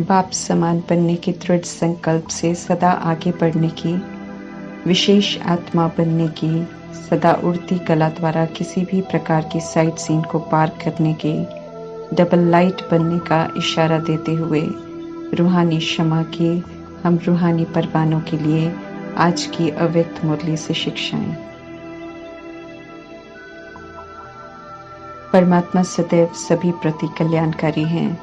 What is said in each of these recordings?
बाप समान बनने के दृढ़ संकल्प से सदा आगे बढ़ने की, विशेष आत्मा बनने की, सदा उड़ती कला द्वारा किसी भी प्रकार की साइट सीन को पार करने के, डबल लाइट बनने का इशारा देते हुए रूहानी क्षमा की हम रूहानी परवानों के लिए आज की अव्यक्त मुरली से शिक्षाएं। परमात्मा सदैव सभी प्रति कल्याणकारी हैं,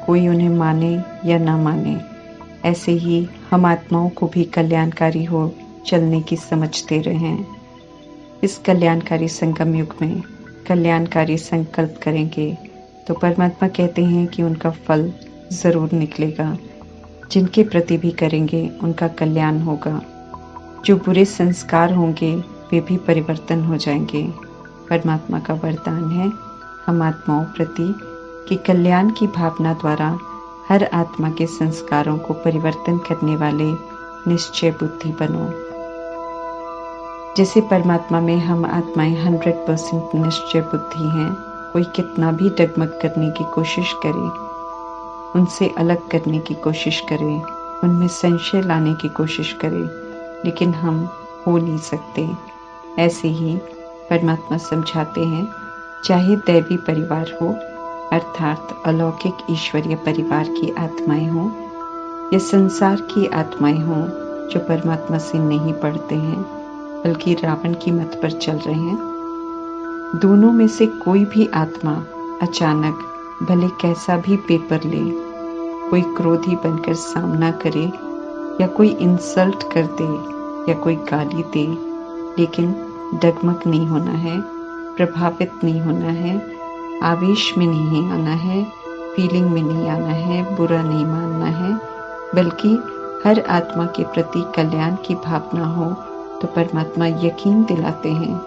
कोई उन्हें माने या ना माने। ऐसे ही हम आत्माओं को भी कल्याणकारी हो चलने की समझ दे रहे हैं। इस कल्याणकारी संगम युग में कल्याणकारी संकल्प करेंगे तो परमात्मा कहते हैं कि उनका फल जरूर निकलेगा। जिनके प्रति भी करेंगे उनका कल्याण होगा। जो बुरे संस्कार होंगे वे भी परिवर्तन हो जाएंगे। परमात्मा का वरदान है हम आत्माओं प्रति कि कल्याण की भावना द्वारा हर आत्मा के संस्कारों को परिवर्तन करने वाले निश्चय बुद्धि बनो। जैसे परमात्मा में हम आत्माएं 100% निश्चय बुद्धि हैं। कोई कितना भी डगमग करने की कोशिश करे, उनसे अलग करने की कोशिश करे, उनमें संशय लाने की कोशिश करे, लेकिन हम हो नहीं सकते। ऐसे ही परमात्मा समझाते हैं, चाहे दैवी परिवार हो अर्थात अलौकिक ईश्वरीय परिवार की आत्माएं हों या संसार की आत्माएं हों जो परमात्मा से नहीं पढ़ते हैं बल्कि रावण की मत पर चल रहे हैं, दोनों में से कोई भी आत्मा अचानक भले कैसा भी पेपर ले, कोई क्रोधी बनकर सामना करे या कोई इंसल्ट कर दे या कोई गाली दे, लेकिन डगमग नहीं होना है, प्रभावित नहीं होना है, आवेश में नहीं आना है, फीलिंग में नहीं आना है, बुरा नहीं मानना है, बल्कि हर आत्मा के प्रति कल्याण की भावना हो तो परमात्मा यकीन दिलाते हैं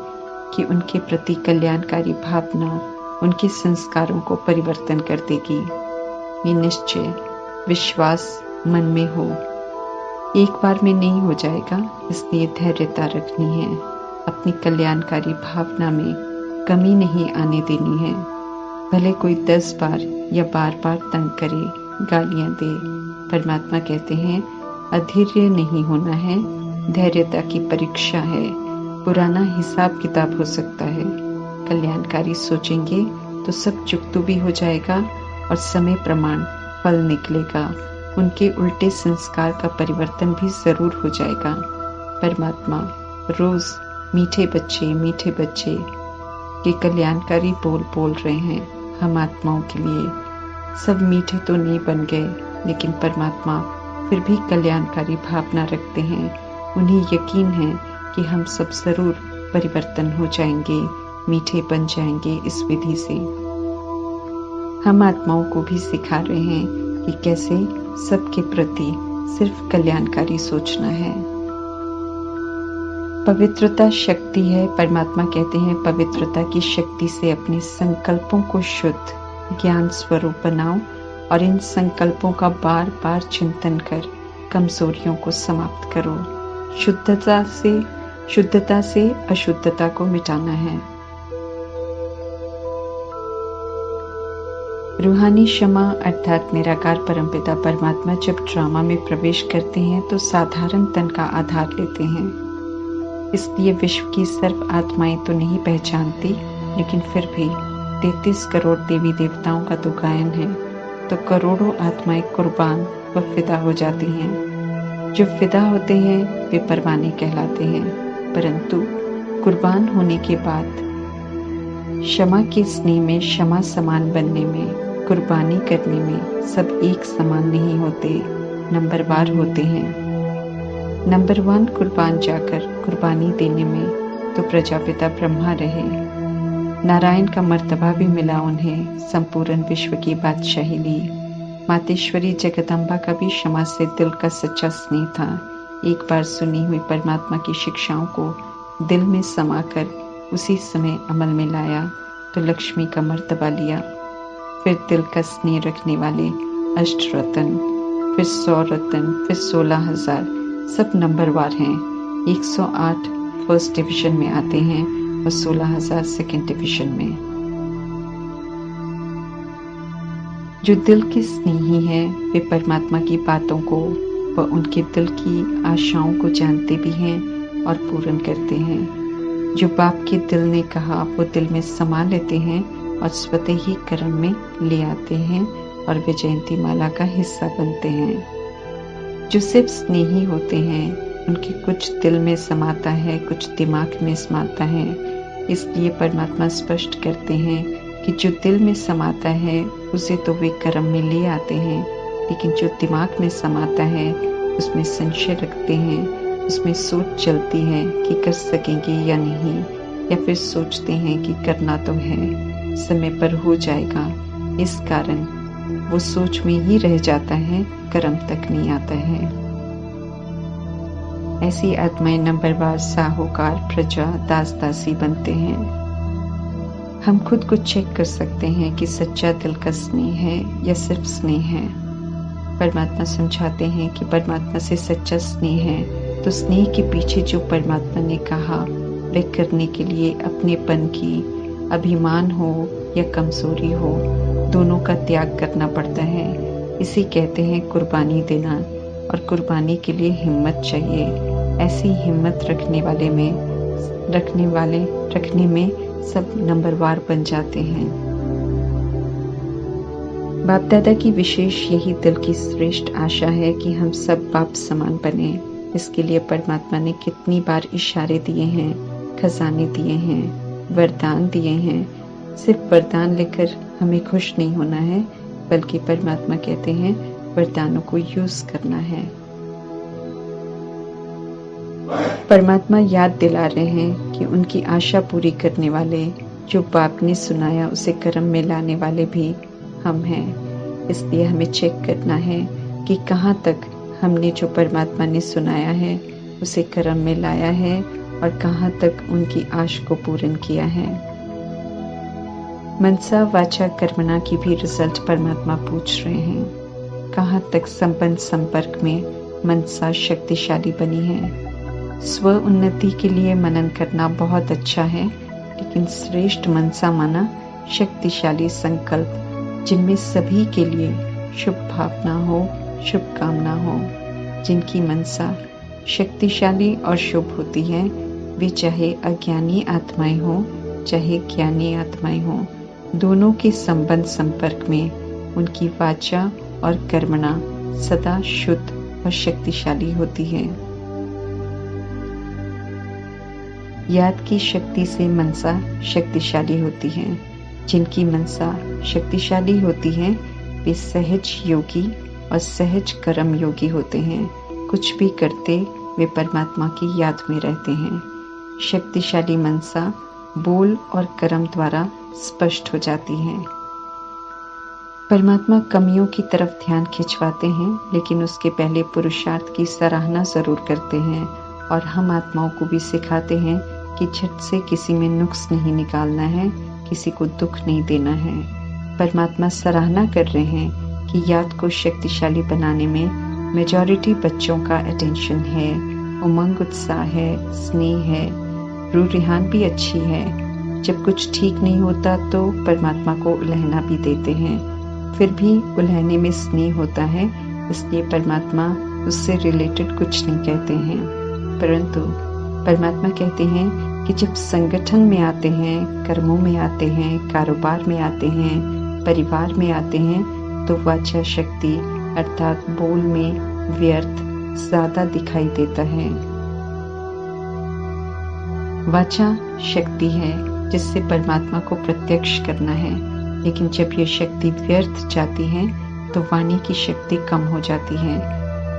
कि उनके प्रति कल्याणकारी भावना उनके संस्कारों को परिवर्तन कर देगी। ये निश्चय विश्वास मन में हो। एक बार में नहीं हो जाएगा, इसलिए धैर्यता रखनी है। अपनी कल्याणकारी भावना में कमी नहीं आने देनी है। भले कोई 10 बार या बार बार तंग करे, गालियां दे, परमात्मा कहते हैं अधैर्य नहीं होना है, धैर्यता की परीक्षा है। पुराना हिसाब किताब हो सकता है। कल्याणकारी सोचेंगे तो सब चुकतू भी हो जाएगा और समय प्रमाण फल निकलेगा। उनके उल्टे संस्कार का परिवर्तन भी जरूर हो जाएगा। परमात्मा रोज मीठे बच्चे के कल्याणकारी बोल रहे हैं हम आत्माओं के लिए। सब मीठे तो नहीं बन गए, लेकिन परमात्मा फिर भी कल्याणकारी भावना रखते हैं। उन्हें यकीन है कि हम सब जरूर परिवर्तन हो जाएंगे, मीठे बन जाएंगे इस विधि से। हम आत्माओं को भी सिखा रहे हैं कि कैसे सबके प्रति सिर्फ कल्याणकारी सोचना है। पवित्रता शक्ति है। परमात्मा कहते हैं पवित्रता की शक्ति से अपने संकल्पों को शुद्ध ज्ञान स्वरूप बनाओ और इन संकल्पों का बार बार चिंतन कर कमजोरियों को समाप्त करो। शुद्धता से अशुद्धता को मिटाना है। रूहानी क्षमा अर्थात निराकार परमपिता परमात्मा जब ड्रामा में प्रवेश करते हैं तो साधारण तन का आधार लेते हैं। इसलिए विश्व की सर्व आत्माएं तो नहीं पहचानती, लेकिन फिर भी 33 करोड़ देवी देवताओं का तो गायन है, तो करोड़ों आत्माएं कुर्बान व फिदा हो जाती हैं। जो फिदा होते हैं वे परवाने कहलाते हैं, परंतु कुर्बान होने के बाद क्षमा के स्नेह में, क्षमा समान बनने में, कुर्बानी करने में सब एक समान नहीं होते, नंबरवार होते हैं। नंबर 1 कुर्बान जाकर कुर्बानी देने में तो प्रजापिता ब्रह्मा रहे। नारायण का मर्तबा भी मिला उन्हें, संपूर्ण विश्व की बादशाही ली। मातेश्वरी जगदम्बा का भी क्षमा से दिल का सच्चा स्नेह था। एक बार सुनी हुई परमात्मा की शिक्षाओं को दिल में समाकर उसी समय अमल में लाया तो लक्ष्मी का मर्तबा लिया। फिर दिल का स्नेह रखने वाले अष्टरत्न, फिर 100 रत्न, फिर 16,000 सब नंबरवार हैं। 108 फर्स्ट डिवीजन में आते हैं और 16,000 सेकेंड डिवीजन में। जो दिल के स्नेही हैं वे परमात्मा की बातों को व उनके दिल की आशाओं को जानते भी हैं और पूर्ण करते हैं। जो बाप के दिल ने कहा वो दिल में समा लेते हैं और स्वतः ही कर्म में ले आते हैं और वे जयंती माला का हिस्सा बनते हैं। जो सिर्फ स्नेही होते हैं उनके कुछ दिल में समाता है, कुछ दिमाग में समाता है। इसलिए परमात्मा स्पष्ट करते हैं कि जो दिल में समाता है उसे तो वे कर्म में ले आते हैं, लेकिन जो दिमाग में समाता है उसमें संशय रखते हैं, उसमें सोच चलती है कि कर सकेंगे या नहीं, या फिर सोचते हैं कि करना तो है, समय पर हो जाएगा। इस कारण वो सोच में ही रह जाता है, कर्म तक नहीं आता है। ऐसी आत्माएं नंबरवार साहूकार, प्रजा, दास दासी बनते हैं। हम खुद को चेक कर सकते हैं कि सच्चा दिल का स्नेह है या सिर्फ स्नेह है। परमात्मा समझाते हैं कि परमात्मा से सच्चा स्नेह है तो स्नेह के पीछे जो परमात्मा ने कहा वे करने के लिए अपनेपन की, अभिमान हो या कमजोरी हो, दोनों का त्याग करना पड़ता है। इसे कहते हैं कुर्बानी देना, और कुर्बानी के लिए हिम्मत चाहिए। ऐसी हिम्मत रखने में सब नंबरवार बन जाते हैं। बाप दादा की विशेष यही दिल की श्रेष्ठ आशा है कि हम सब बाप समान बने। इसके लिए परमात्मा ने कितनी बार इशारे दिए हैं, खजाने दिए हैं, वरदान दिए हैं। सिर्फ वरदान लेकर हमें खुश नहीं होना है, बल्कि परमात्मा कहते हैं वरदानों को यूज करना है। परमात्मा याद दिला रहे हैं कि उनकी आशा पूरी करने वाले, जो बाप ने सुनाया उसे कर्म में लाने वाले भी हम हैं। इसलिए हमें चेक करना है कि कहाँ तक हमने जो परमात्मा ने सुनाया है उसे कर्म में लाया है और कहाँ तक उनकी आश को पूर्ण किया है। मनसा वाचा कर्मणा की भी रिजल्ट परमात्मा पूछ रहे हैं। कहाँ तक संबंध संपर्क में मनसा शक्तिशाली बनी है। स्व उन्नति के लिए मनन करना बहुत अच्छा है, लेकिन श्रेष्ठ मनसा माना शक्तिशाली संकल्प जिनमें सभी के लिए शुभ भावना हो, शुभकामना हो। जिनकी मनसा शक्तिशाली और शुभ होती है वे चाहे अज्ञानी आत्माएं हो चाहे ज्ञानी आत्माएं हो, दोनों के संबंध संपर्क में उनकी वाचा और कर्मणा सदा शुद्ध और शक्तिशाली होती है। याद की शक्ति से मनसा शक्तिशाली होती है। जिनकी मनसा शक्तिशाली होती है वे सहज योगी और सहज कर्म योगी होते हैं। कुछ भी करते वे परमात्मा की याद में रहते हैं। शक्तिशाली मनसा बोल और कर्म द्वारा स्पष्ट हो जाती है। परमात्मा कमियों की तरफ ध्यान खिंचवाते हैं, लेकिन उसके पहले पुरुषार्थ की सराहना जरूर करते हैं। और हम आत्माओं को भी सिखाते हैं कि झट से किसी में नुक्स नहीं निकालना है, किसी को दुख नहीं देना है। परमात्मा सराहना कर रहे हैं कि याद को शक्तिशाली बनाने में मेजॉरिटी बच्चों का अटेंशन है, उमंग उत्साह है, स्नेह है, रूह-रिहान भी अच्छी है। जब कुछ ठीक नहीं होता तो परमात्मा को उलहना भी देते हैं, फिर भी उलहने में स्नेह होता है, इसलिए परमात्मा उससे रिलेटेड कुछ नहीं कहते हैं। परंतु परमात्मा कहते हैं कि जब संगठन में आते हैं, कर्मों में आते हैं, कारोबार में आते हैं, परिवार में आते हैं, तो वाचा शक्ति अर्थात बोल में व्यर्थ ज्यादा दिखाई देता है। वाचा शक्ति है जिससे परमात्मा को प्रत्यक्ष करना है, लेकिन जब ये शक्ति व्यर्थ जाती है तो वाणी की शक्ति कम हो जाती है।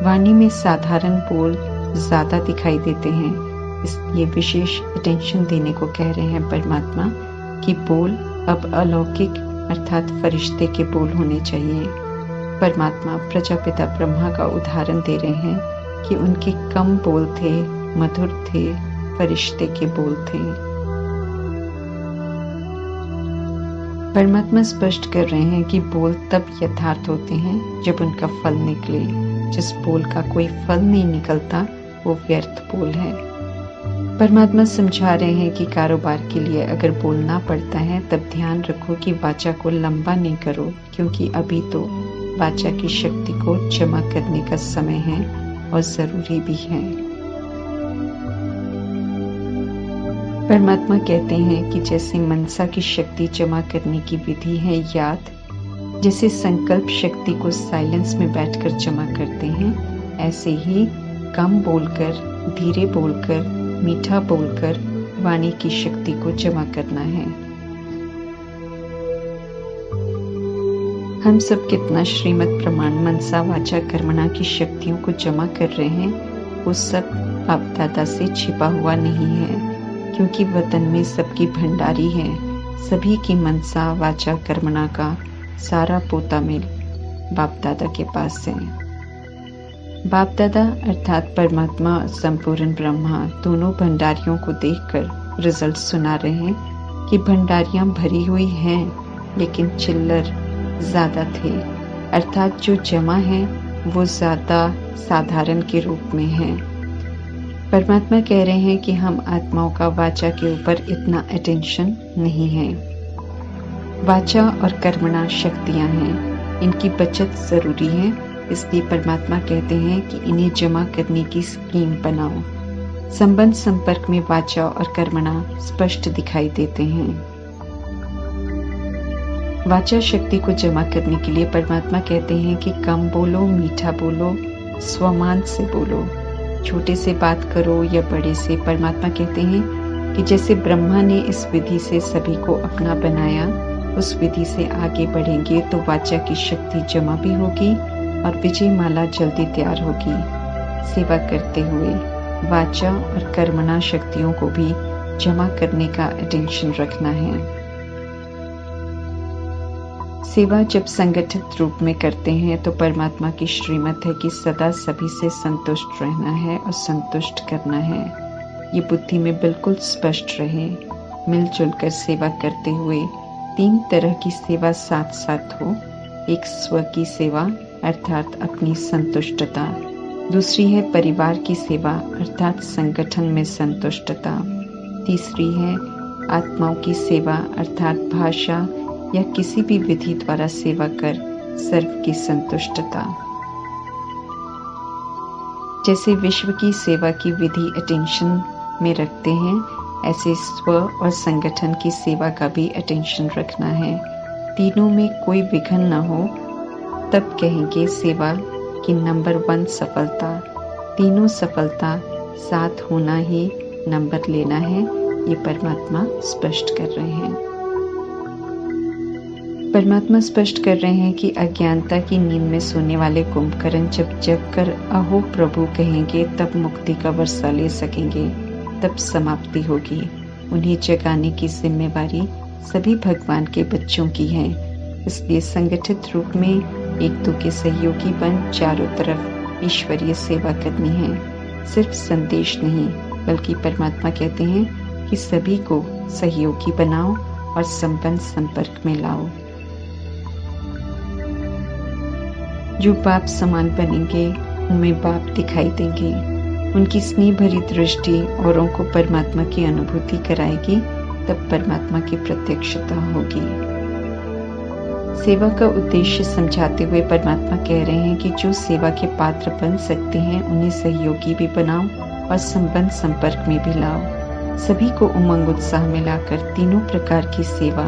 वाणी में साधारण बोल ज्यादा दिखाई देते हैं, इसलिए विशेष अटेंशन देने को कह रहे हैं परमात्मा कि बोल अब अलौकिक अर्थात फरिश्ते के बोल होने चाहिए। परमात्मा प्रजापिता ब्रह्मा का उदाहरण दे रहे हैं कि उनके कम बोल थे, मधुर थे, फरिश्ते के बोल थे। परमात्मा स्पष्ट कर रहे हैं कि बोल तब यथार्थ होते हैं जब उनका फल निकले। जिस बोल का कोई फल नहीं निकलता वो व्यर्थ बोल है। परमात्मा समझा रहे हैं कि कारोबार के लिए अगर बोलना पड़ता है तब ध्यान रखो कि वाचा को लंबा नहीं करो, क्योंकि अभी तो वाचा की शक्ति को जमा करने का समय है और जरूरी भी है। परमात्मा कहते हैं कि जैसे मनसा की शक्ति जमा करने की विधि है याद, जैसे संकल्प शक्ति को साइलेंस में बैठकर जमा करते हैं, ऐसे ही कम बोलकर, धीरे बोलकर, मीठा बोलकर वाणी की शक्ति को जमा करना है। हम सब कितना श्रीमत प्रमाण मनसा वाचा कर्मणा की शक्तियों को जमा कर रहे हैं, वो सब बाप दादा से छिपा हुआ नहीं है, क्योंकि वतन में सबकी भंडारी है। सभी की मनसा वाचा कर्मणा का सारा पोता मिल बाप दादा के पास है। बाप दादा अर्थात परमात्मा संपूर्ण ब्रह्मा दोनों भंडारियों को देखकर रिजल्ट सुना रहे हैं कि भंडारियां भरी हुई हैं, लेकिन चिल्लर ज्यादा थे, अर्थात जो जमा है वो ज्यादा साधारण के रूप में है। परमात्मा कह रहे हैं कि हम आत्माओं का वाचा के ऊपर इतना अटेंशन नहीं है। वाचा और कर्मणा शक्तियां हैं, इनकी बचत जरूरी है, इसलिए परमात्मा कहते हैं कि इन्हें जमा करने की स्कीम बनाओ। संबंध संपर्क में वाचा और कर्मणा स्पष्ट दिखाई देते हैं। वाचा शक्ति को जमा करने के लिए परमात्मा कहते हैं कि कम बोलो, मीठा बोलो, स्वमान से बोलो, छोटे से बात करो या बड़े से। परमात्मा कहते हैं कि जैसे ब्रह्मा ने इस विधि से सभी को अपना बनाया, उस विधि से आगे बढ़ेंगे तो वाचा की शक्ति जमा भी होगी और विजय माला जल्दी तैयार होगी। सेवा करते हुए वाचा और कर्मणा शक्तियों को भी जमा करने का अटेंशन रखना है। सेवा जब संगठित रूप में करते हैं तो परमात्मा की श्रीमत है कि सदा सभी से संतुष्ट रहना है और संतुष्ट करना है। ये बुद्धि में बिल्कुल स्पष्ट रहे। मिलजुल कर सेवा करते हुए 3 तरह की सेवा साथ साथ हो। एक स्व की सेवा अर्थात अपनी संतुष्टता, दूसरी है परिवार की सेवा अर्थात संगठन में संतुष्टता, तीसरी है आत्माओं की सेवा अर्थात भाषा या किसी भी विधि द्वारा सेवा कर सर्व की संतुष्टता। जैसे विश्व की सेवा की विधि अटेंशन में रखते हैं, ऐसे स्व और संगठन की सेवा का भी अटेंशन रखना है। तीनों में कोई विघ्न न हो, तब कहेंगे सेवा की नंबर 1 सफलता। तीनों सफलता साथ होना ही नंबर लेना है, ये परमात्मा स्पष्ट कर रहे हैं। परमात्मा स्पष्ट कर रहे हैं कि अज्ञानता की नींद में सोने वाले कुंभकर्ण जब जग कर अहो प्रभु कहेंगे तब मुक्ति का वर्षा ले सकेंगे, तब समाप्ति होगी। उन्हें जगाने की जिम्मेवारी सभी भगवान के बच्चों की है। इसलिए संगठित रूप में एक दो के सहयोगी बन चारों तरफ ईश्वरीय सेवा करनी है। सिर्फ संदेश नहीं, बल्कि परमात्मा कहते हैं कि सभी को सहयोगी बनाओ और संबंध संपर्क में लाओ। जो बाप समान बनेंगे उनमें बाप दिखाई देंगे। उनकी स्नेह भरी दृष्टि औरों को परमात्मा की अनुभूति कराएगी, तब परमात्मा की प्रत्यक्षता होगी। सेवा का उद्देश्य समझाते हुए परमात्मा कह रहे हैं कि जो सेवा के पात्र बन सकते हैं उन्हें सहयोगी भी बनाओ और संबंध संपर्क में भी लाओ। सभी को उमंग उत्साह में लाकर तीनों प्रकार की सेवा,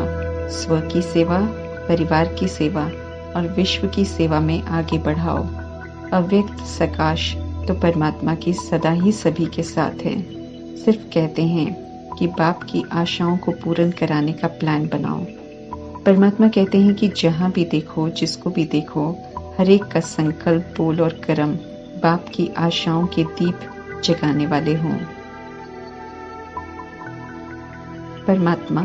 स्व की सेवा, परिवार की सेवा और विश्व की सेवा में आगे बढ़ाओ। अव्यक्त सकाश तो परमात्मा की सदा ही सभी के साथ है। सिर्फ कहते हैं कि बाप की आशाओं को पूर्ण कराने का प्लान बनाओ। परमात्मा कहते हैं कि जहां भी देखो, जिसको भी देखो, हर एक का संकल्प, बोल और कर्म बाप की आशाओं के दीप जगाने वाले हों। परमात्मा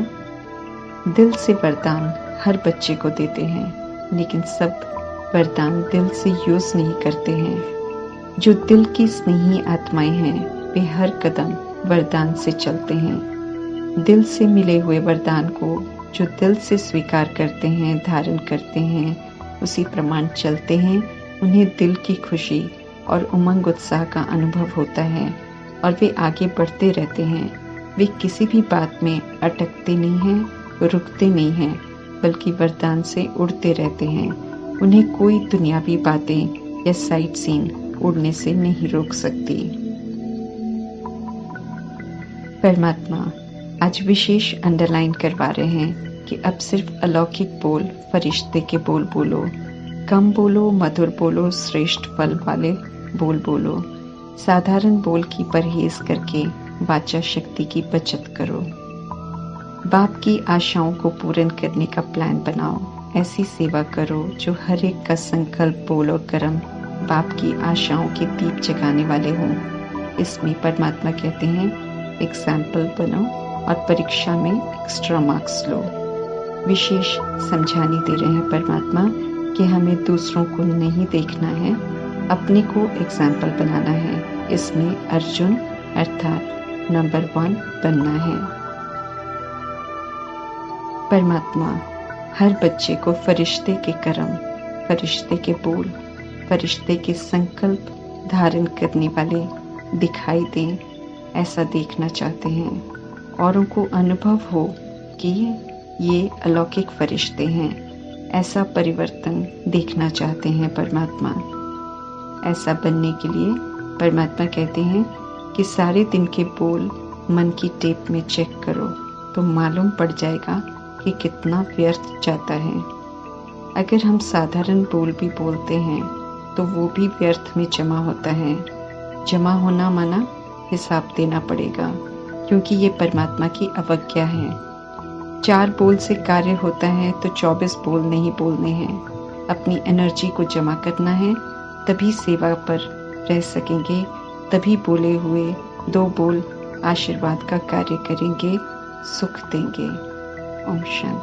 दिल से वरदान हर बच्चे को देते हैं, लेकिन सब वरदान दिल से यूज नहीं करते हैं। जो दिल की स्नेही आत्माएं हैं वे हर कदम वरदान से चलते हैं। दिल से मिले हुए वरदान को जो दिल से स्वीकार करते हैं, धारण करते हैं, उसी प्रमाण चलते हैं, उन्हें दिल की खुशी और उमंग उत्साह का अनुभव होता है। और वे आगे बढ़ते रहते हैं। वे किसी भी बात में अटकते नहीं हैं, रुकते नहीं हैं, बल्कि वरदान से उड़ते रहते हैं। उन्हें कोई दुनियावी बातें या साइट सीइंग उड़ने से नहीं रोक सकती। परमात्मा आज विशेष अंडरलाइन करवा रहे हैं कि अब सिर्फ अलौकिक बोल, फरिश्ते के बोल बोलो, कम बोलो, मधुर बोलो, श्रेष्ठ फल वाले बोल बोलो। साधारण बोल की परहेज करके वाचा शक्ति की बचत करो। बाप की आशाओं को पूर्ण करने का प्लान बनाओ। ऐसी सेवा करो जो हर एक का संकल्प, बोल और कर्म बाप की आशाओं के दीप जगाने वाले हों। इसमें परमात्मा कहते हैं एग्जाम्पल बनो और परीक्षा में एक्स्ट्रा मार्क्स लो। विशेष समझाने दे रहे हैं परमात्मा कि हमें दूसरों को नहीं देखना है, अपने को एग्जाम्पल बनाना है। इसमें अर्जुन अर्थात नंबर 1 बनना है। परमात्मा हर बच्चे को फरिश्ते के कर्म, फरिश्ते के बोल, फरिश्ते के संकल्प धारण करने वाले दिखाई दें, ऐसा देखना चाहते हैं। औरों को अनुभव हो कि ये अलौकिक फरिश्ते हैं, ऐसा परिवर्तन देखना चाहते हैं परमात्मा। ऐसा बनने के लिए परमात्मा कहते हैं कि सारे दिन के बोल मन की टेप में चेक करो तो मालूम पड़ जाएगा कि कितना व्यर्थ जाता है। अगर हम साधारण बोल भी बोलते हैं तो वो भी व्यर्थ में जमा होता है। जमा होना माना हिसाब देना पड़ेगा, क्योंकि ये परमात्मा की अवज्ञा है। 4 बोल से कार्य होता है तो 24 बोल नहीं बोलने हैं। अपनी एनर्जी को जमा करना है, तभी सेवा पर रह सकेंगे। तभी बोले हुए 2 बोल आशीर्वाद का कार्य करेंगे, सुख देंगे। ओम शांति।